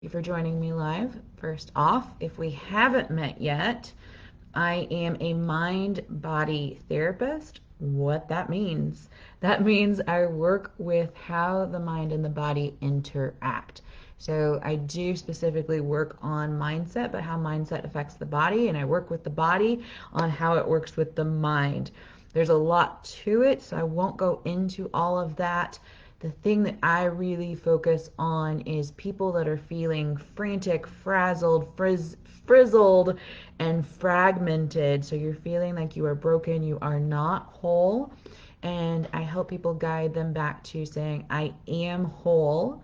you for joining me live. First off, if we haven't met yet, I am a mind-body therapist. What that means? That means I work with how the mind and the body interact. So I do specifically work on mindset, but how mindset affects the body, and I work with the body on how it works with the mind. There's a lot to it, so I won't go into all of that. The thing that I really focus on is people that are feeling frantic, frazzled, frizzled, and fragmented. So you're feeling like you are broken, you are not whole. And I help people guide them back to saying, I am whole.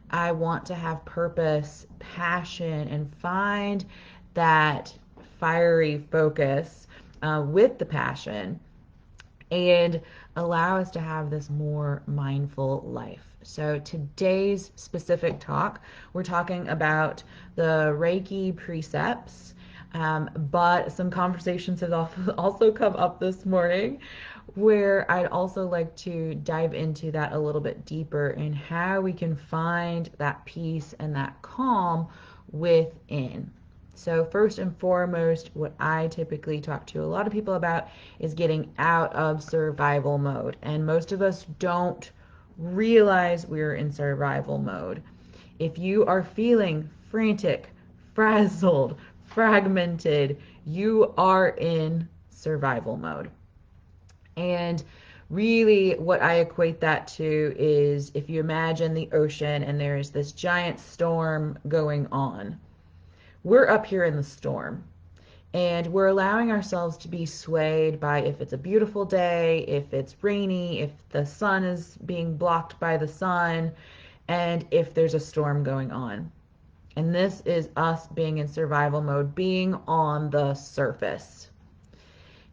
I want to have purpose, passion, and find that fiery focus with the passion, and allow us to have this more mindful life. So today's specific talk, we're talking about the Reiki precepts, but some conversations have also come up this morning where I'd also like to dive into that a little bit deeper in how we can find that peace and that calm within. So first and foremost, what I typically talk to a lot of people about is getting out of survival mode. And most of us don't realize we're in survival mode. If you are feeling frantic, frazzled, fragmented, you are in survival mode. And really, what I equate that to is if you imagine the ocean and there is this giant storm going on. We're up here in the storm, and we're allowing ourselves to be swayed by if it's a beautiful day, if it's rainy, if the sun is being blocked by the sun, and if there's a storm going on. And this is us being in survival mode, being on the surface.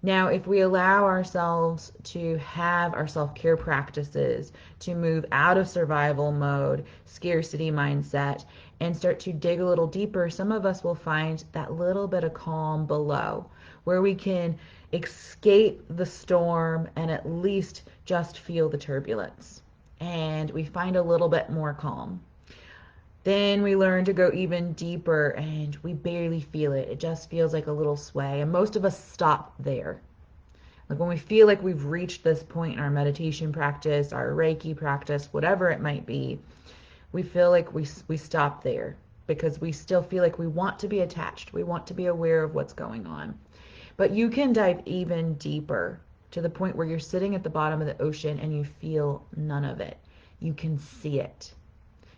Now, if we allow ourselves to have our self-care practices, to move out of survival mode, scarcity mindset, and start to dig a little deeper, some of us will find that little bit of calm below, where we can escape the storm and at least just feel the turbulence. And we find a little bit more calm. Then we learn to go even deeper and we barely feel it. It just feels like a little sway. And most of us stop there. Like when we feel like we've reached this point in our meditation practice, our Reiki practice, whatever it might be, we feel like we stop there because we still feel like we want to be attached. We want to be aware of what's going on. But you can dive even deeper to the point where you're sitting at the bottom of the ocean and you feel none of it. You can see it.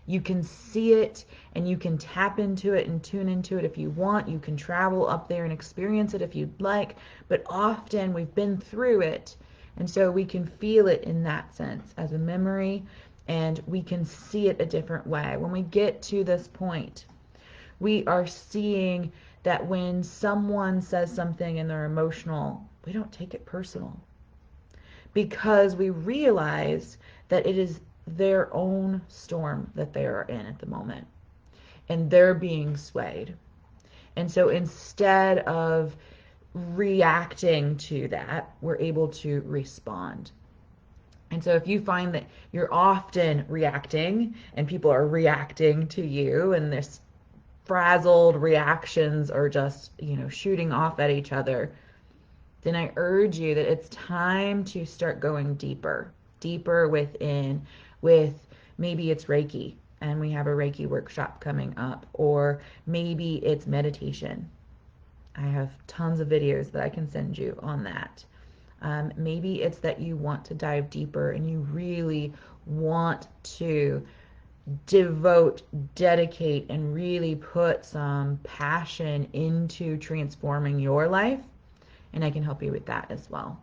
You can see it and you can tap into it and tune into it if you want. You can travel up there and experience it if you'd like. But often we've been through it, and so we can feel it in that sense as a memory, and we can see it a different way. When we get to this point, we are seeing that when someone says something and they're emotional, we don't take it personal because we realize that it is their own storm that they are in at the moment, and they're being swayed. And so instead of reacting to that, we're able to respond. And so if you find that you're often reacting and people are reacting to you and this frazzled reactions are just, shooting off at each other, then I urge you that it's time to start going deeper within, with maybe it's Reiki and we have a Reiki workshop coming up, or maybe it's meditation. I have tons of videos that I can send you on that. Maybe it's that you want to dive deeper and you really want to dedicate, and really put some passion into transforming your life, and I can help you with that as well.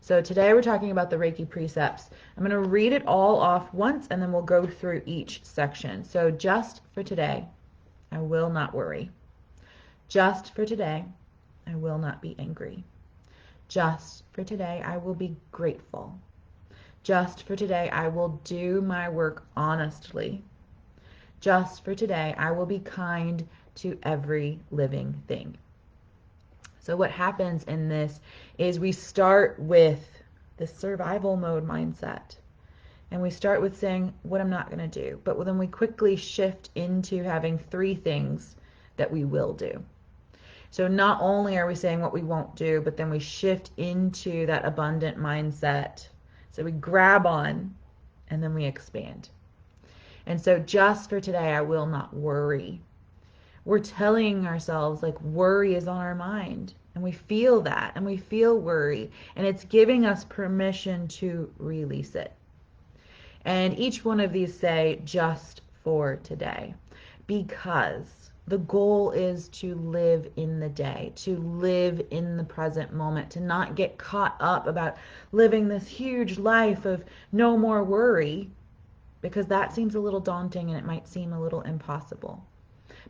So today we're talking about the Reiki precepts. I'm going to read it all off once and then we'll go through each section. So just for today, I will not worry. Just for today, I will not be angry. Just for today, I will be grateful. Just for today, I will do my work honestly. Just for today, I will be kind to every living thing. So what happens in this is we start with the survival mode mindset. And we start with saying what I'm not going to do. But then we quickly shift into having 3 things that we will do. So not only are we saying what we won't do, but then we shift into that abundant mindset. So we grab on and then we expand. And so just for today, I will not worry. We're telling ourselves like worry is on our mind. And we feel that and we feel worry. And it's giving us permission to release it. And each one of these say just for today, because the goal is to live in the day, to live in the present moment, to not get caught up about living this huge life of no more worry, because that seems a little daunting and it might seem a little impossible.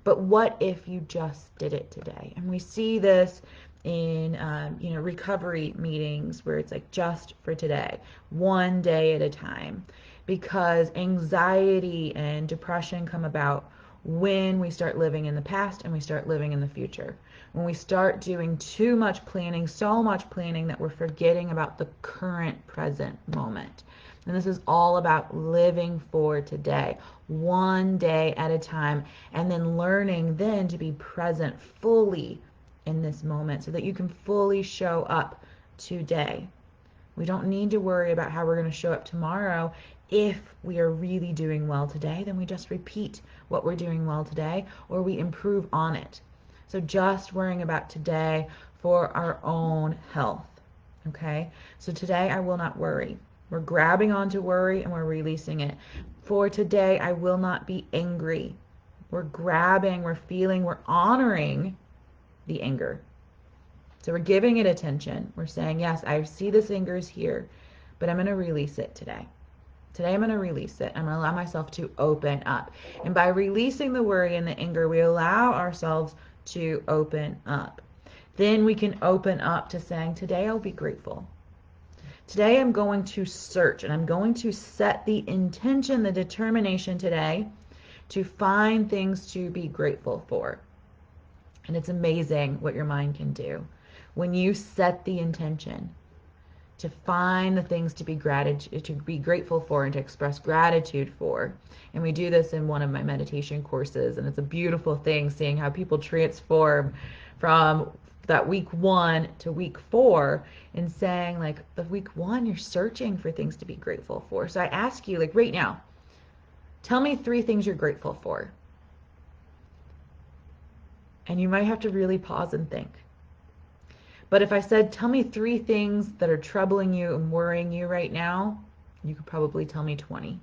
But what if you just did it today? And we see this in recovery meetings where it's like just for today, one day at a time, because anxiety and depression come about when we start living in the past and we start living in the future. When we start doing too much planning, so much planning that we're forgetting about the current present moment. And this is all about living for today, one day at a time, and then learning then to be present fully in this moment so that you can fully show up today. We don't need to worry about how we're going to show up tomorrow. If we are really doing well today, then we just repeat what we're doing well today, or we improve on it. So just worrying about today for our own health. Okay? So today I will not worry. We're grabbing onto worry and we're releasing it. For today, I will not be angry. We're grabbing, we're feeling, we're honoring the anger. So we're giving it attention. We're saying, yes, I see this anger is here, but I'm going to release it today. Today I'm going to release it. I'm going to allow myself to open up. And by releasing the worry and the anger, we allow ourselves to open up. Then we can open up to saying, today I'll be grateful. Today I'm going to search and I'm going to set the intention, the determination today to find things to be grateful for. And it's amazing what your mind can do when you set the intention to find the things to be grateful for and to express gratitude for. And we do this in one of my meditation courses, and it's a beautiful thing seeing how people transform from that week 1 to week 4 and saying like the week 1 you're searching for things to be grateful for. So I ask you like right now, tell me 3 things you're grateful for. And you might have to really pause and think. But if I said, tell me 3 things that are troubling you and worrying you right now, you could probably tell me 20.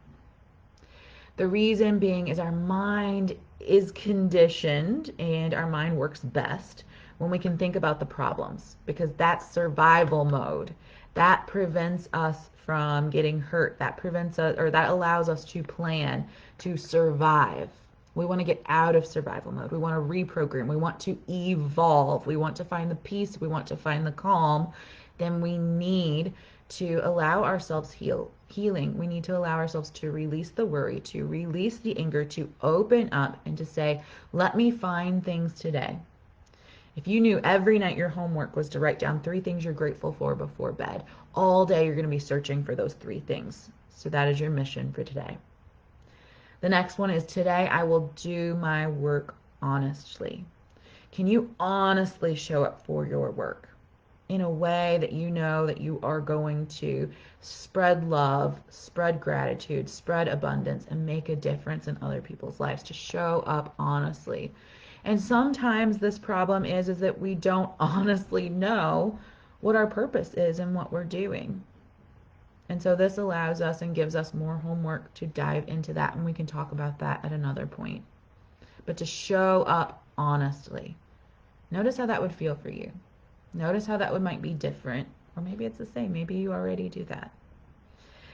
The reason being is our mind is conditioned and our mind works best when we can think about the problems, because that's survival mode. That prevents us from getting hurt. That prevents us, or that allows us to plan to survive. We want to get out of survival mode. We want to reprogram. We want to evolve. We want to find the peace. We want to find the calm. Then we need to allow ourselves healing. We need to allow ourselves to release the worry, to release the anger, to open up and to say, let me find things today. If you knew every night your homework was to write down 3 things you're grateful for before bed, all day you're going to be searching for those 3 things. So that is your mission for today. The next one is today I will do my work honestly. Can you honestly show up for your work in a way that you know that you are going to spread love, spread gratitude, spread abundance, and make a difference in other people's lives, to show up honestly? And sometimes this problem is that we don't honestly know what our purpose is and what we're doing. And so this allows us and gives us more homework to dive into that, and we can talk about that at another point. But to show up honestly. Notice how that would feel for you. Notice how that might be different, or maybe it's the same. Maybe you already do that.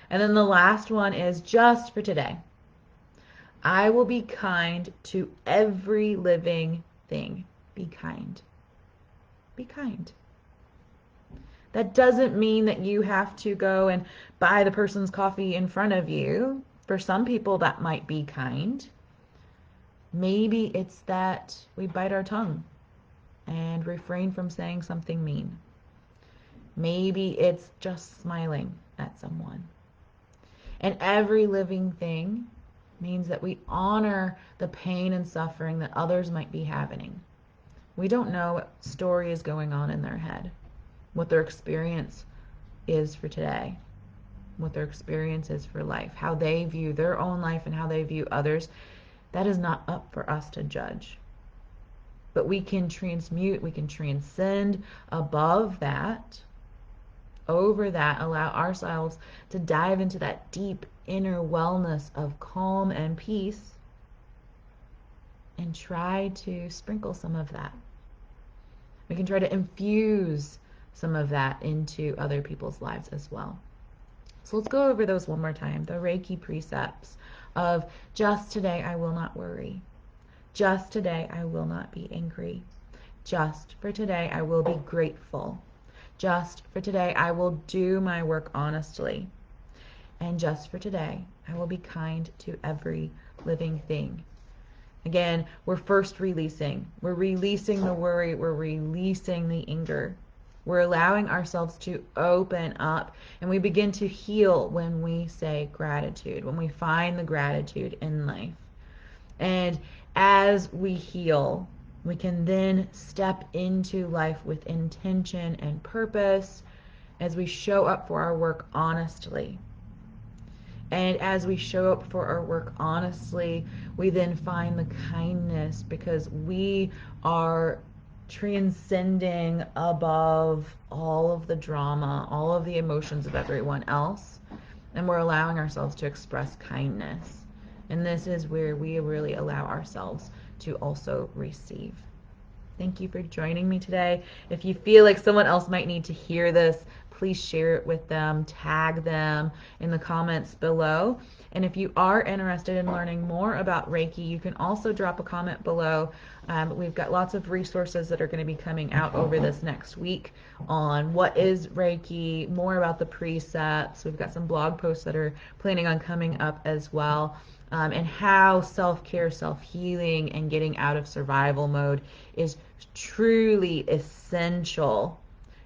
And then the last one is just for today. I will be kind to every living thing. Be kind. Be kind. That doesn't mean that you have to go and buy the person's coffee in front of you. For some people, that might be kind. Maybe it's that we bite our tongue and refrain from saying something mean. Maybe it's just smiling at someone. And every living thing means that we honor the pain and suffering that others might be having. We don't know what story is going on in their head, what their experience is for today, what their experience is for life, how they view their own life and how they view others. That is not up for us to judge. But we can transmute, we can transcend above that, over that, allow ourselves to dive into that deep inner wellness of calm and peace and try to sprinkle some of that. We can try to infuse some of that into other people's lives as well. So let's go over those one more time. The Reiki precepts of just today I will not worry. Just today I will not be angry. Just for today I will be grateful. Just for today I will do my work honestly. And just for today I will be kind to every living thing. Again, we're first releasing. We're releasing the worry. We're releasing the anger. We're allowing ourselves to open up, and we begin to heal when we say gratitude, when we find the gratitude in life. And as we heal, we can then step into life with intention and purpose as we show up for our work honestly. And as we show up for our work honestly, we then find the kindness because we are transcending above all of the drama, all of the emotions of everyone else. And we're allowing ourselves to express kindness. And this is where we really allow ourselves to also receive. Thank you for joining me today. If you feel like someone else might need to hear this, please share it with them, tag them in the comments below. And if you are interested in learning more about Reiki, you can also drop a comment below. We've got lots of resources that are going to be coming out over this next week on what is Reiki, more about the precepts. We've got some blog posts that are planning on coming up as well. And how self-care, self-healing, and getting out of survival mode is truly essential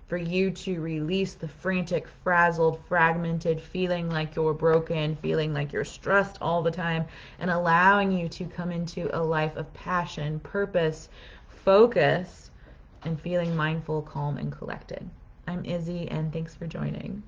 for you to release the frantic, frazzled, fragmented, feeling like you're broken, feeling like you're stressed all the time, and allowing you to come into a life of passion, purpose, focus, and feeling mindful, calm, and collected. I'm Izzy, and thanks for joining.